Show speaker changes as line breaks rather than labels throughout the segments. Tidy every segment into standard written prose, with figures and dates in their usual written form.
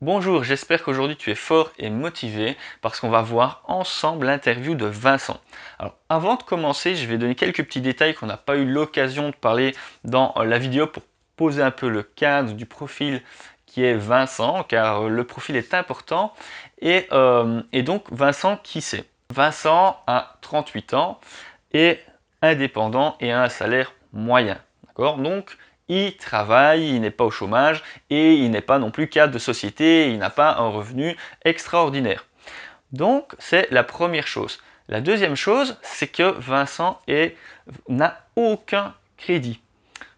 Bonjour, j'espère qu'aujourd'hui tu es fort et motivé parce qu'on va voir ensemble l'interview de Vincent. Alors avant de commencer, je vais donner quelques petits détails qu'on n'a pas eu l'occasion de parler dans la vidéo pour poser un peu le cadre du profil qui est Vincent, car le profil est important. Et donc Vincent, qui c'est? Vincent a 38 ans, est indépendant et a un salaire moyen. D'accord? Donc il travaille, il n'est pas au chômage et il n'est pas non plus cadre de société, il n'a pas un revenu extraordinaire. Donc c'est la première chose. La deuxième chose, c'est que Vincent n'a aucun crédit.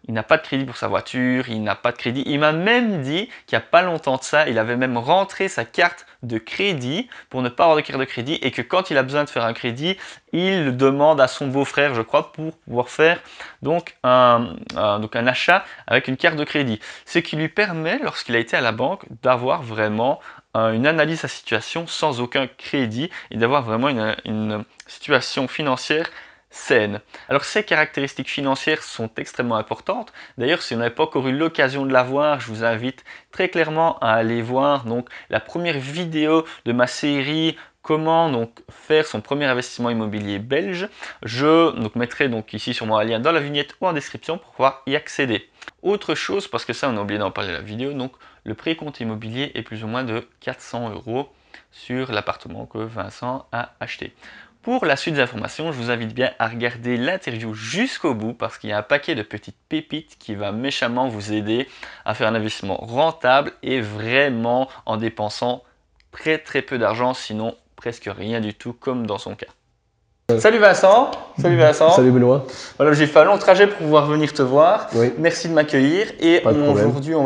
Il n'a pas de crédit pour sa voiture, il n'a pas de crédit. Il m'a même dit qu'il n'y a pas longtemps de ça, il avait même rentré sa carte de crédit pour ne pas avoir de carte de crédit et que quand il a besoin de faire un crédit, il demande à son beau-frère, je crois, pour pouvoir faire donc un achat avec une carte de crédit. Ce qui lui permet, lorsqu'il a été à la banque, d'avoir vraiment une analyse de sa situation sans aucun crédit et d'avoir vraiment une situation financière saine. Alors ces caractéristiques financières sont extrêmement importantes. D'ailleurs, si vous n'avez pas encore eu l'occasion de la voir, je vous invite très clairement à aller voir donc la première vidéo de ma série comment donc faire son premier investissement immobilier belge. Je mettrai donc ici sur moi un lien dans la vignette ou en description pour pouvoir y accéder. Autre chose, parce que ça on a oublié d'en parler dans la vidéo, donc le précompte immobilier est plus ou moins de 400 € sur l'appartement que Vincent a acheté. Pour la suite des informations, je vous invite bien à regarder l'interview jusqu'au bout parce qu'il y a un paquet de petites pépites qui va méchamment vous aider à faire un investissement rentable et vraiment en dépensant très peu d'argent, sinon presque rien du tout comme dans son cas. Salut Vincent. Salut Vincent.
Salut Benoît.
Voilà, j'ai fait un long trajet pour pouvoir venir te voir.
Oui.
Merci de m'accueillir. Et
aujourd'hui,
on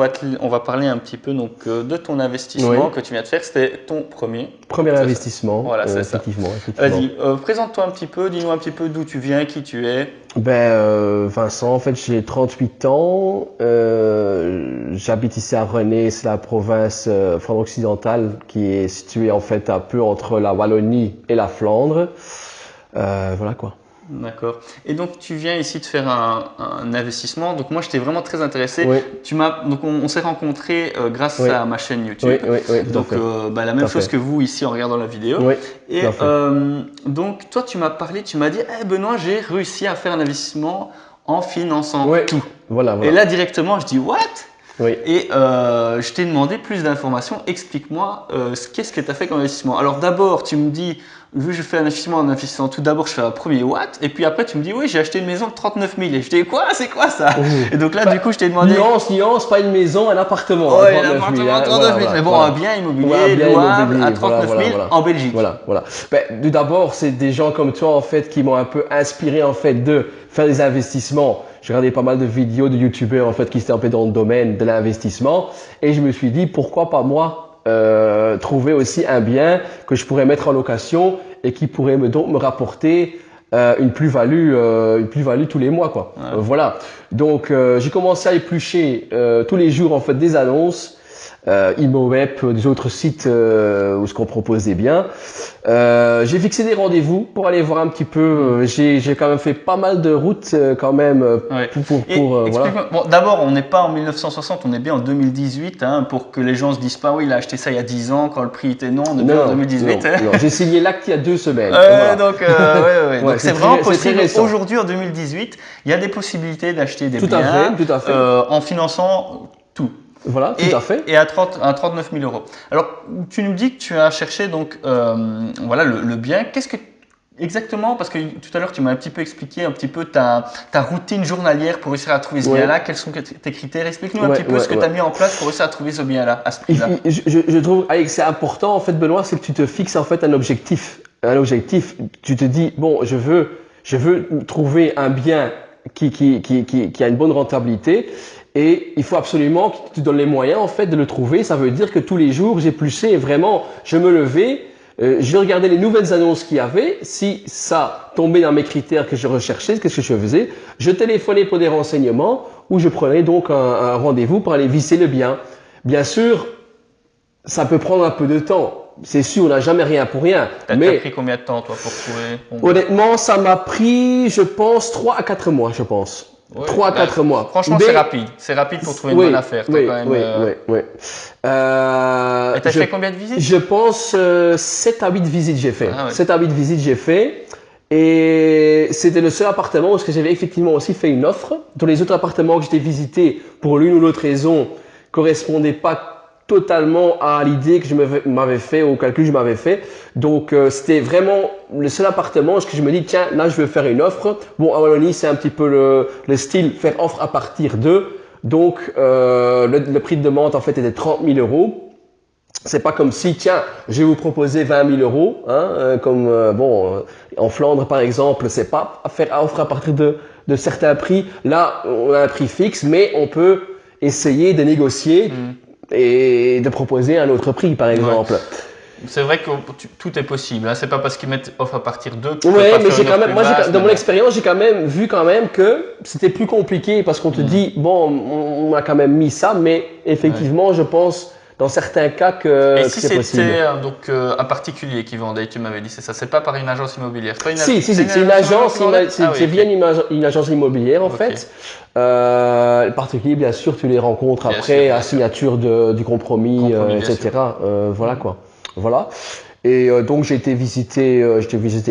va parler un petit peu donc, de ton investissement que tu viens de faire. C'était ton premier
investissement.
Voilà, c'est ça.
Effectivement.
Vas-y, présente-toi un petit peu, dis-nous un petit peu d'où tu viens, qui tu es.
Vincent, en fait, j'ai 38 ans. J'habite ici à Rennes, c'est la province flandre-occidentale qui est située en fait un peu entre la Wallonie et la Flandre. Voilà quoi.
D'accord. Et donc tu viens ici de faire un investissement. Donc moi j'étais vraiment très intéressé.
Oui.
Donc on s'est rencontrés grâce à ma chaîne YouTube.
Oui,
donc la même chose que vous ici en regardant la vidéo.
Oui.
Et donc toi tu m'as parlé, tu m'as dit hey, Benoît, j'ai réussi à faire un investissement en finançant tout.
Voilà.
Et là directement je dis what?
Oui.
Et je t'ai demandé plus d'informations. Explique-moi qu'est-ce que tu as fait comme investissement. Alors d'abord, tu me dis, vu que je fais un investissement en investissant tout, d'abord je fais un premier watt. Et puis après, tu me dis, oui, j'ai acheté une maison de 39 000. Et je dis, quoi? C'est quoi ça? Et donc là, du coup, je t'ai demandé.
Nuance, pas une maison, un appartement.
Oui, un appartement de 39 000. Mais bon, un bien immobilier louable à 39 000 en Belgique.
Voilà. Tout d'abord, c'est des gens comme toi, en fait, qui m'ont un peu inspiré, en fait, de faire des investissements. J'ai regardé pas mal de vidéos de youtubeurs en fait qui étaient un peu dans le domaine de l'investissement et je me suis dit pourquoi pas moi trouver aussi un bien que je pourrais mettre en location et qui pourrait me rapporter une plus-value tous les mois quoi. Voilà. Donc j'ai commencé à éplucher tous les jours en fait des annonces ImmoWeb, des autres sites où ce qu'on propose des biens. J'ai fixé des rendez-vous pour aller voir un petit peu. J'ai quand même fait pas mal de routes quand même
voilà. Bon, d'abord, on n'est pas en 1960, on est bien en 2018 hein, pour que les gens se disent pas oui, il a acheté ça il y a 10 ans quand le prix était non, on est bien en 2018.
Non. J'ai signé l'acte il y a 2 semaines.
Donc c'est vraiment possible. Aujourd'hui en 2018, il y a des possibilités d'acheter des biens
tout à fait.
En finançant tout.
Voilà, tout à fait.
Et à 39 000 €. Alors, tu nous dis que tu as cherché donc voilà le bien. Qu'est-ce que exactement, parce que tout à l'heure tu m'as un petit peu expliqué un petit peu ta routine journalière pour réussir à trouver ce bien-là. Quels sont tes critères? Explique-nous un petit peu ce que tu as mis en place pour réussir à trouver ce bien-là à ce prix-là.
Je trouve que c'est important en fait, Benoît, c'est que tu te fixes en fait un objectif. Tu te dis bon, je veux trouver un bien qui a une bonne rentabilité. Et il faut absolument que tu donnes les moyens en fait de le trouver. Ça veut dire que tous les jours, j'épluchais et vraiment, je me levais, je regardais les nouvelles annonces qu'il y avait. Si ça tombait dans mes critères que je recherchais, qu'est-ce que je faisais? Je téléphonais pour des renseignements ou je prenais donc un rendez-vous pour aller visser le bien. Bien sûr, ça peut prendre un peu de temps. C'est sûr, on n'a jamais rien pour rien.
T'as pris combien de temps toi pour trouver?
Honnêtement, ça m'a pris, je pense, 3 à 4 mois, je pense.
Ouais,
3-4 mois.
Franchement,
Mais-
c'est rapide. C'est rapide pour trouver une
oui,
bonne affaire. T'as
oui,
quand même,
oui.
Et t'as fait combien de visites?
Je pense 7 à 8 visites j'ai fait.
Ah ouais.
7 à 8 visites j'ai fait. Et c'était le seul appartement où j'avais effectivement aussi fait une offre. Dans les autres appartements que j'étais visités, pour l'une ou l'autre raison, correspondaient pas totalement à l'idée que je m'avais fait, au calcul que je m'avais fait. Donc c'était vraiment le seul appartement où je me dis tiens, là je veux faire une offre. Bon, à Wallonie c'est un petit peu le style faire offre à partir de. Donc le prix de demande en fait était 30 000 euros. C'est pas comme si, tiens, je vais vous proposer 20 000 euros, hein, en Flandre par exemple, c'est pas à faire offre à partir de certains prix. Là, on a un prix fixe, mais on peut essayer de négocier et de proposer un autre prix, par exemple.
C'est vrai que tout est possible. Hein. C'est pas parce qu'ils mettent offre à partir d'eux.
Ouais, mais j'ai quand même, moi, dans mon expérience, j'ai quand même vu que c'était plus compliqué parce qu'on te dit, bon, on a quand même mis ça, mais effectivement, je pense dans certains cas que
et si
c'est possible.
c'était un particulier qui vendait, tu m'avais dit, c'est ça, c'est pas par une agence immobilière. Pas une
Si, c'est une agence, c'est bien une agence immobilière en fait. Les particuliers, bien sûr, tu les rencontres après, à signature du compromis etc. Voilà quoi. Voilà. Et donc j'ai été visité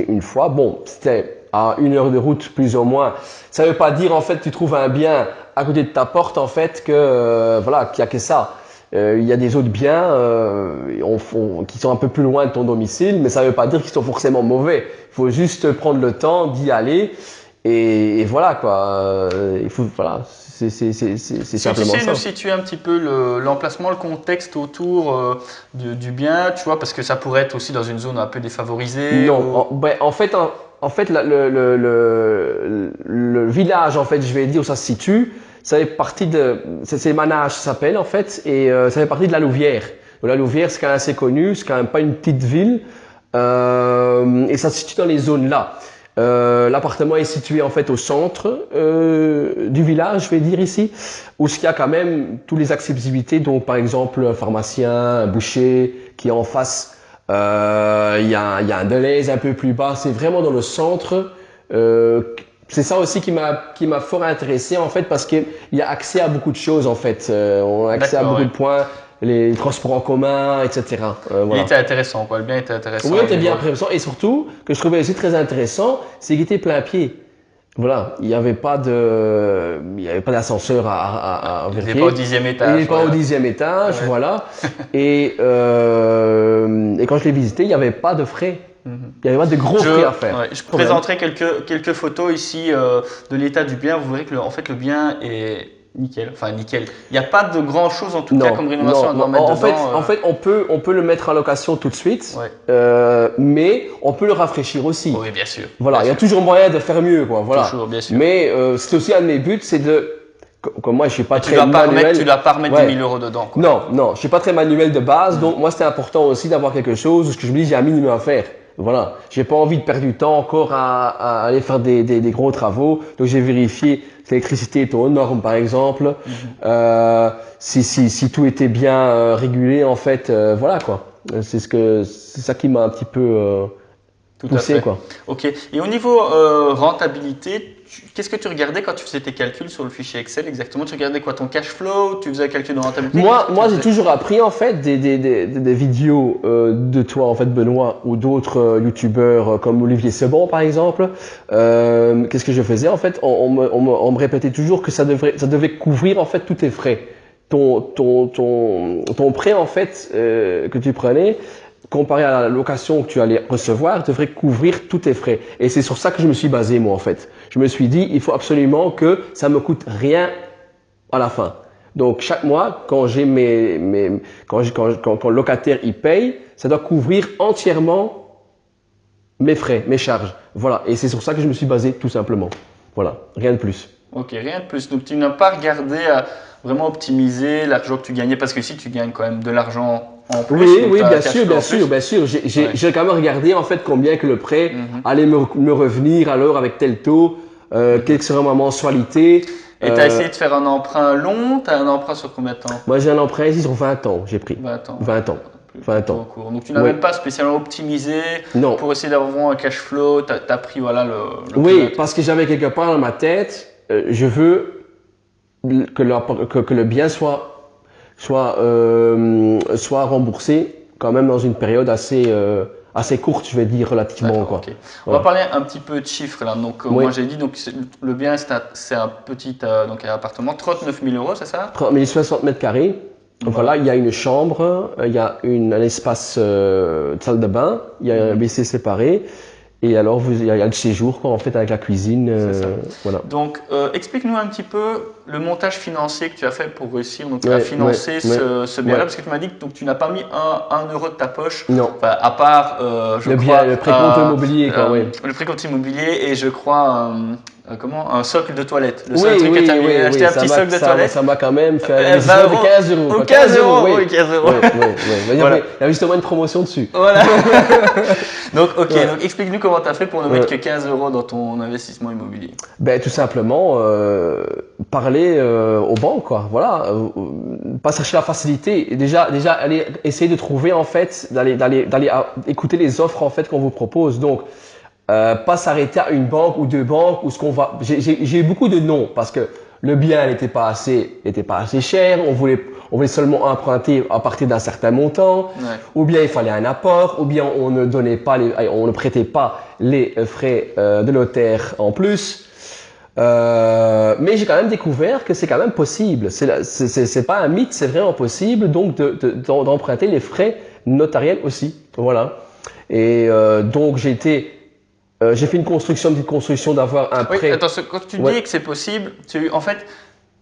une fois. Bon, c'était à 1 heure de route plus ou moins. Ça veut pas dire en fait tu trouves un bien à côté de ta porte en fait que voilà qu'il y a que ça. Il y a des autres biens qui sont un peu plus loin de ton domicile, mais ça ne veut pas dire qu'ils sont forcément mauvais. Il faut juste prendre le temps d'y aller et voilà quoi. Il faut voilà, c'est simplement ça.
Tu sais nous situer un petit peu l'emplacement, le contexte autour du bien, tu vois, parce que ça pourrait être aussi dans une zone un peu défavorisée.
Non, en fait, le village en fait, je vais dire où ça se situe. Ça fait partie c'est Manage, ça s'appelle en fait, et ça fait partie de la Louvière. La Louvière, c'est quand même assez connu, c'est quand même pas une petite ville, et ça se situe dans les zones là. L'appartement est situé en fait au centre du village, je vais dire ici, où il y a quand même toutes les accessibilités, donc par exemple un pharmacien, un boucher qui est en face. Il y a un Deleuze un peu plus bas, c'est vraiment dans le centre. C'est ça aussi qui m'a fort intéressé en fait parce qu'il y a accès à beaucoup de choses en fait. On a accès à beaucoup de points, les transports en commun, etc.
Voilà. Il était intéressant quoi, le bien était intéressant.
Oui, il était bien intéressant et surtout, que je trouvais aussi très intéressant, c'est qu'il était plein pied. Voilà, il n'y avait pas d'ascenseur à vérifier.
Il n'est pas au 10e étage.
Il n'est pas au 10e étage, voilà. Et quand je l'ai visité, il n'y avait pas de frais. Il n'y avait pas de gros frais à faire.
Ouais, je présenterai quelques photos ici de l'état du bien. Vous verrez que en fait, le bien est nickel. Enfin, nickel. Il n'y a pas de grand chose en tout cas comme rénovation à devoir mettre dedans.
En fait, on peut le mettre en location tout de suite, mais on peut le rafraîchir aussi.
Oui, bien sûr.
Voilà, il y a toujours moyen de faire mieux, quoi. Voilà.
Toujours, bien sûr.
Mais c'est aussi un de mes buts, c'est de comme moi je suis pas très
manuel. Tu dois pas remettre 10 000 euros dedans. Quoi.
Non, je suis pas très manuel de base, donc moi c'était important aussi d'avoir quelque chose où je me dis j'ai un minimum à faire. Voilà, j'ai pas envie de perdre du temps encore à aller faire des gros travaux. Donc j'ai vérifié si l'électricité était aux normes par exemple, si tout était bien régulé en fait, voilà quoi. C'est ça qui m'a un petit peu poussé quoi.
Ok. Et au niveau rentabilité, qu'est-ce que tu regardais quand tu faisais tes calculs sur le fichier Excel exactement? Tu regardais quoi, ton cash flow? Tu faisais un calcul de rentabilité?
Moi j'ai toujours appris en fait des vidéos de toi en fait Benoît ou d'autres youtubeurs comme Olivier Sebon par exemple. Qu'est-ce que je faisais en fait? On me répétait toujours que ça devait couvrir en fait tous tes frais. Ton prêt en fait que tu prenais, comparé à la location que tu allais recevoir, devrait couvrir tous tes frais. Et c'est sur ça que je me suis basé moi en fait. Je me suis dit, il faut absolument que ça me coûte rien à la fin. Donc chaque mois, quand le locataire y paye, ça doit couvrir entièrement mes frais, mes charges. Voilà. Et c'est sur ça que je me suis basé tout simplement. Voilà. Rien de plus.
Ok, rien de plus. Donc tu n'as pas regardé à vraiment optimiser l'argent que tu gagnais parce que si tu gagnes quand même de l'argent en plus.
Oui, bien sûr. J'ai quand même regardé en fait combien que le prêt allait me revenir alors avec tel taux, quelle serait ma mensualité.
Et tu as essayé de faire un emprunt long? Tu as un emprunt sur combien de temps?
Moi j'ai un emprunt ici sur 20 ans, j'ai pris.
20 ans.
20 ans. 20 ans.
Donc tu n'as même pas spécialement optimisé pour essayer d'avoir un cash flow, tu as pris voilà
Oui, parce que j'avais quelque part dans ma tête je veux que le bien soit remboursé quand même dans une période assez courte, je vais dire relativement quoi.
Okay. On va parler un petit peu de chiffres là. Donc moi j'ai dit donc le bien c'est un petit donc un appartement 39 000 €, c'est ça?
30 000, 60 mètres carrés. Voilà, il y a une chambre, il y a un espace de salle de bain, il y a un WC séparé. Et alors, il y a le séjour, quoi, en fait, avec la cuisine. Voilà.
Donc, explique-nous un petit peu le montage financier que tu as fait pour réussir donc, à financer ce bien-là, parce que tu m'as dit que donc, tu n'as pas mis un euro de ta poche,
non.
Enfin, à part,
le précompte immobilier, quoi,
le précompte immobilier et je crois un socle de toilette. Le seul truc que tu as acheté un petit socle de toilette.
Ça m'a quand même fait
20 euros,
15 euros.
Ou 15 euros, oui, 15 euros.
Voilà. Il y avait justement une promotion dessus.
Voilà. Donc, donc explique-nous comment tu as fait pour ne mettre que 15 euros dans ton investissement immobilier.
Ben, tout simplement, parler aux banques, quoi. Voilà. Pas chercher la facilité. Déjà, aller essayer de trouver, en fait, d'aller écouter les offres, en fait, qu'on vous propose. Donc, pas s'arrêter à une banque ou deux banques ou ce qu'on va. J'ai eu beaucoup de non parce que le bien n'était pas assez cher. On voulait seulement emprunter à partir d'un certain montant, ou bien il fallait un apport, ou bien on ne prêtait pas les frais de notaire en plus. Mais j'ai quand même découvert que c'est quand même possible. C'est pas un mythe, c'est vraiment possible. Donc d'emprunter les frais notariels aussi. Voilà. Et donc j'ai fait une petite construction d'avoir un prêt.
Oui, attends, quand tu dis que c'est possible, en fait,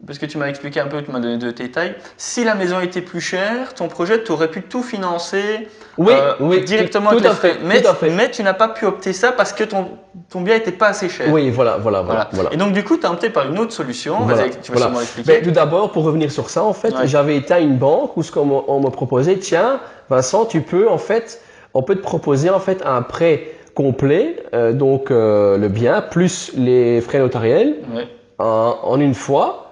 parce que tu m'as expliqué un peu, tu m'as donné de détails, si la maison était plus chère, ton projet, tu aurais pu tout financer directement avec les frais. Mais tu n'as pas pu opter ça parce que ton bien n'était pas assez cher.
Oui, voilà.
Et donc, du coup, tu as opté par une autre solution. Tu vas sûrement expliquer.
Mais tout d'abord, pour revenir sur ça, en fait, j'avais été à une banque où on me proposait, tiens, Vincent, on peut te proposer en fait un prêt complet, donc le bien, plus les frais notariels en une fois.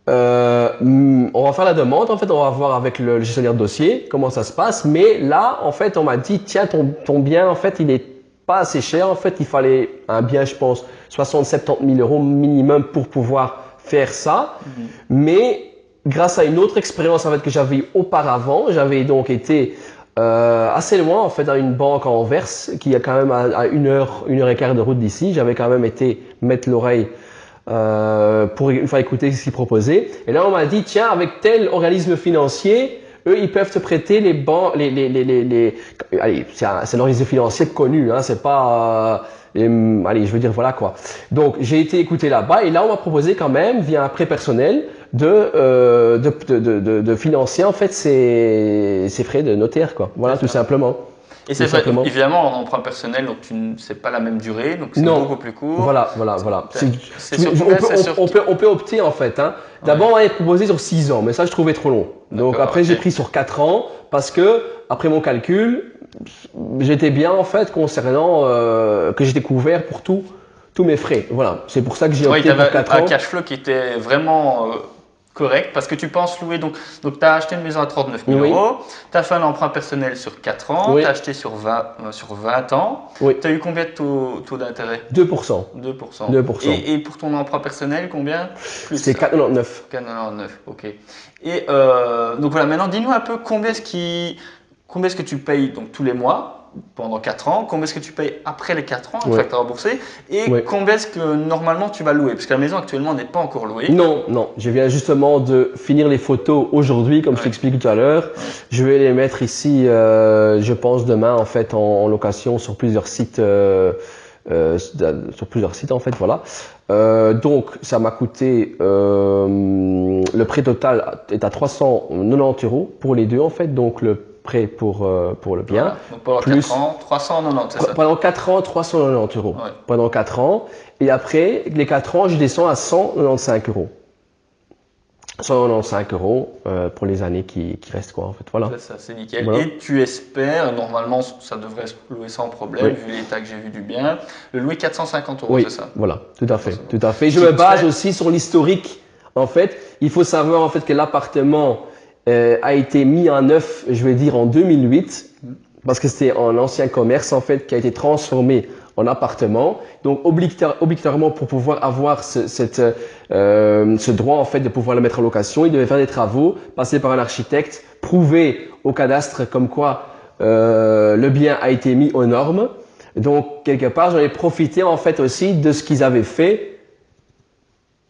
On va faire la demande, en fait, on va voir avec le gestionnaire de dossier comment ça se passe. Mais là, en fait, on m'a dit, tiens, ton bien, en fait, il est pas assez cher. En fait, il fallait un bien, je pense, 60-70 000 € minimum pour pouvoir faire ça. Mais grâce à une autre expérience en fait que j'avais eu auparavant, j'avais donc été assez loin en fait dans une banque à Anvers qui est quand même à une heure et quart de route d'ici. J'avais quand même été mettre l'oreille pour une fois écouter ce qu'ils proposaient. Et là on m'a dit tiens, avec tel organisme financier, eux ils peuvent te prêter les banques, allez, c'est un organisme financier connu, hein, c'est pas allez, je veux dire voilà quoi. Donc j'ai été écouté là-bas et là on m'a proposé quand même via un prêt personnel de financer en fait ces frais de notaire quoi. Voilà tout simplement.
Et c'est vrai, évidemment en emprunt personnel, donc c'est pas la même durée, donc c'est beaucoup plus court.
Voilà. On peut opter en fait. Hein. D'abord on m'avait proposé sur 6 ans, mais ça je trouvais trop long. Donc après j'ai pris sur 4 ans parce que après mon calcul, j'étais bien en fait concernant que j'étais couvert pour tous mes frais. Voilà, c'est pour ça que j'ai opté pour 4 ans.
Un cash flow qui était vraiment correct parce que tu penses louer. Donc tu as acheté une maison à 39 000 €, tu as fait un emprunt personnel sur 4 ans, tu as acheté sur 20 ans. Tu as eu combien de taux d'intérêt?
2%.
2%. Et pour ton emprunt personnel, combien?
C'est 4,99.
4,99, ok. Et donc voilà, maintenant dis-nous un peu combien est-ce que tu payes donc, tous les mois pendant 4 ans, combien est-ce que tu payes après les 4 ans, une fois que tu as remboursé, et combien est-ce que normalement tu vas louer, parce que la maison actuellement n'est pas encore louée.
Non, je viens justement de finir les photos aujourd'hui, comme je t'explique tout à l'heure. Je vais les mettre ici, je pense demain en fait en location sur plusieurs sites, en fait, voilà. Donc ça m'a coûté, le prix total est à 390 € pour les deux en fait, donc le prêt pour le bien.
Voilà. Donc pendant 4 ans, 390, c'est ça?
Pendant 4 ans, 390 €. Pendant 4 ans. Et après, les 4 ans, je descends à 195 €. 195 € pour les années qui restent, quoi, en fait. Voilà.
Ça, c'est nickel. Voilà. Et tu espères, normalement, ça devrait se louer sans problème, vu l'état que j'ai vu du bien, le louer 450 €, c'est ça?
Voilà, tout à fait. Je me base aussi sur l'historique. En fait, il faut savoir en fait que l'appartement a été mis en neuf, je vais dire en 2008, parce que c'était un ancien commerce en fait qui a été transformé en appartement. Donc obligatoirement pour pouvoir avoir ce droit en fait de pouvoir le mettre en location, il devait faire des travaux, passer par un architecte, prouver au cadastre comme quoi le bien a été mis aux normes. Donc quelque part j'en ai profité en fait aussi de ce qu'ils avaient fait.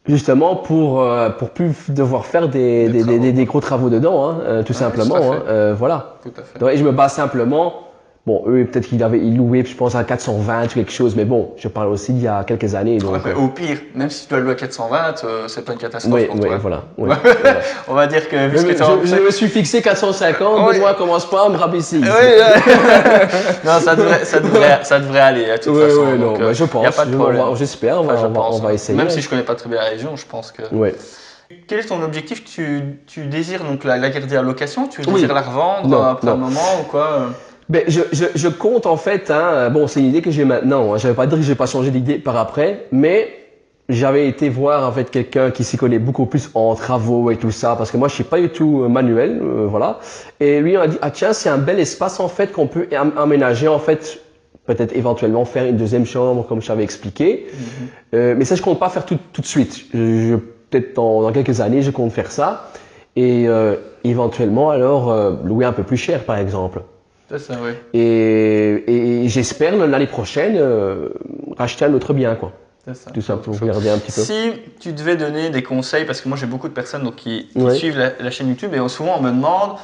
Justement pour plus devoir faire des gros travaux dedans, hein, tout simplement. Voilà.
Tout à fait.
Donc, et je me base simplement. Bon, eux, peut-être ils louaient, je pense, à 420 ou quelque chose, mais bon, je parle aussi d'il y a quelques années. Donc,
au pire, même si tu dois le louer à 420, c'est pas une catastrophe
oui,
pour
oui,
toi.
voilà. Oui, voilà.
On va dire que vu ce que
Je me suis fixé 450,
Oui.
Benoît commence pas à me rabaisser ici.
Non, ça devrait aller, de toute façon.
Oui, non,
Donc,
je pense,
y a pas de problème.
j'espère, on va essayer.
Même si je connais pas très bien la région, je pense que.
Ouais.
Quel est ton objectif? Tu désires donc la garder à location? Tu désires la revendre
Non,
après
non.
un moment ou quoi?
Ben, je compte en fait, hein, bon, c'est une idée que j'ai maintenant. Hein, je ne vais pas dire que j'ai pas changé d'idée par après, mais j'avais été voir en fait quelqu'un qui s'y connaît beaucoup plus en travaux et tout ça, parce que moi je suis pas du tout manuel, voilà. Et lui on a dit ah tiens c'est un bel espace en fait qu'on peut aménager en fait, peut-être éventuellement faire une deuxième chambre comme je t'avais expliqué. Mais ça je compte pas faire tout de suite. Peut-être dans quelques années je compte faire ça et éventuellement alors louer un peu plus cher par exemple.
C'est ça, oui.
Et j'espère l'année prochaine racheter un autre bien quoi.
C'est ça.
Tout ça pour regarder un petit peu.
Si tu devais donner des conseils, parce que moi j'ai beaucoup de personnes donc, qui
Ouais.
suivent la chaîne YouTube et souvent on me demande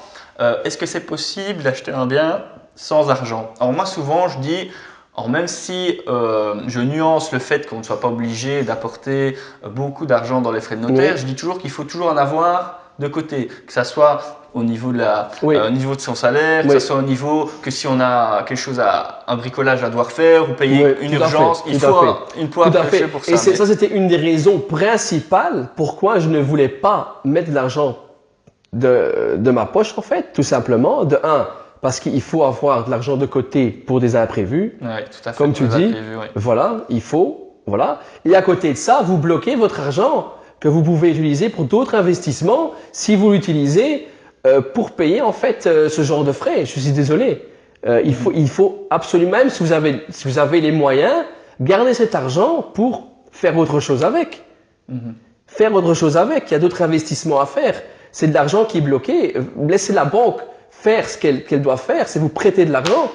est-ce que c'est possible d'acheter un bien sans argent? Alors moi souvent je dis, alors même si je nuance le fait qu'on ne soit pas obligé d'apporter beaucoup d'argent dans les frais de notaire,
Oui.
je dis toujours qu'il faut toujours en avoir de côté, que ça soit au niveau de au niveau de son salaire, que
Oui.
ce soit au niveau que si on a quelque chose un bricolage à devoir faire ou payer
Oui,
une
tout à
urgence,
fait,
il
tout à
faut
fait.
une poire
Tout à
cachée
fait.
pour ça.
Et ça c'était une des raisons principales pourquoi je ne voulais pas mettre de l'argent de ma poche en fait, tout simplement. De un, parce qu'il faut avoir de l'argent de côté pour des imprévus.
Ouais, tout à fait.
Comme tu dis, voilà, il faut, voilà. Et à côté de ça, vous bloquez votre argent que vous pouvez utiliser pour d'autres investissements si vous l'utilisez pour payer en fait ce genre de frais. Je suis désolé. Il faut absolument, même si vous avez les moyens, garder cet argent pour faire autre chose avec. Faire autre chose avec. Il y a d'autres investissements à faire. C'est de l'argent qui est bloqué. Laissez la banque faire ce qu'elle doit faire. C'est vous prêter de l'argent.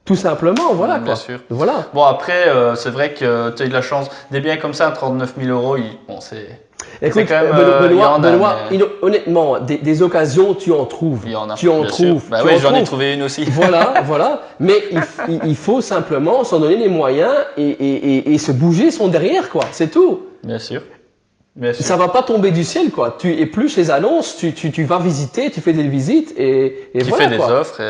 Tout simplement, voilà
Bien
quoi.
sûr.
Voilà.
Bon après, c'est vrai que tu as eu de la chance. Des biens comme ça, 39 000 euros, bon c'est.
Écoute,
quand même,
Benoît, honnêtement, des occasions, tu en trouves.
Il y en a.
Tu en trouves.
Bah oui, j'en ai trouvé une aussi.
Voilà, voilà. Mais il faut simplement s'en donner les moyens et se bouger son derrière, quoi. C'est tout.
Bien sûr. Bien sûr.
Ça va pas tomber du ciel, quoi. Tu épluches les annonces, tu vas visiter, tu fais des visites et
tu
voilà,
fais
quoi.
des offres.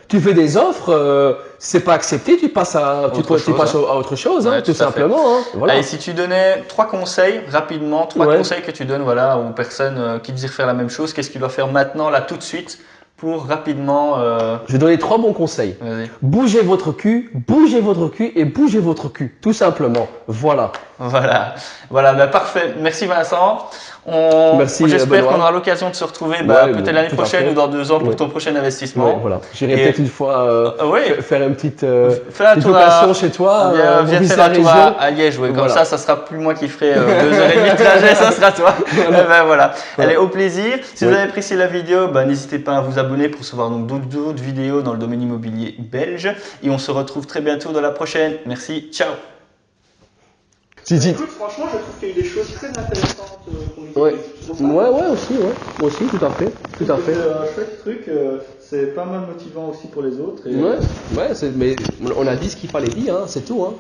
Tu fais des offres, c'est pas accepté, tu passes à autre chose,
Ouais,
tout simplement. Hein. Voilà.
Allez, si tu donnais 3 conseils rapidement, 3 conseils que tu donnes voilà, aux personnes qui désirent faire la même chose, qu'est-ce qu'ils doivent faire maintenant, là, tout de suite, pour rapidement.
Je vais donner 3 bons conseils.
Vas-y.
Bougez votre cul et bougez votre cul, tout simplement. Voilà.
Voilà, bah, parfait. Merci Vincent.
Merci,
j'espère
Benoît.
qu'on aura l'occasion de se retrouver peut-être l'année prochaine ou dans 2 ans pour ton prochain investissement.
Ouais, voilà. J'irai peut-être une fois faire une petite location chez toi.
Viens faire un tour à Liège. Ouais. Comme ça sera plus moi qui ferai 2h30 de trajet, ça sera toi. Voilà. Allez, au plaisir. Si vous avez apprécié la vidéo, n'hésitez pas à vous abonner pour recevoir d'autres vidéos dans le domaine immobilier belge. Et on se retrouve très bientôt dans la prochaine. Merci, ciao.
Écoute, franchement, je trouve qu'il y a eu des choses très intéressantes qu'on
Ouais,
aussi,
tout à fait.
C'est un chouette truc, c'est pas mal motivant aussi pour les autres.
Mais on a dit ce qu'il fallait dire, hein, c'est tout. Hein.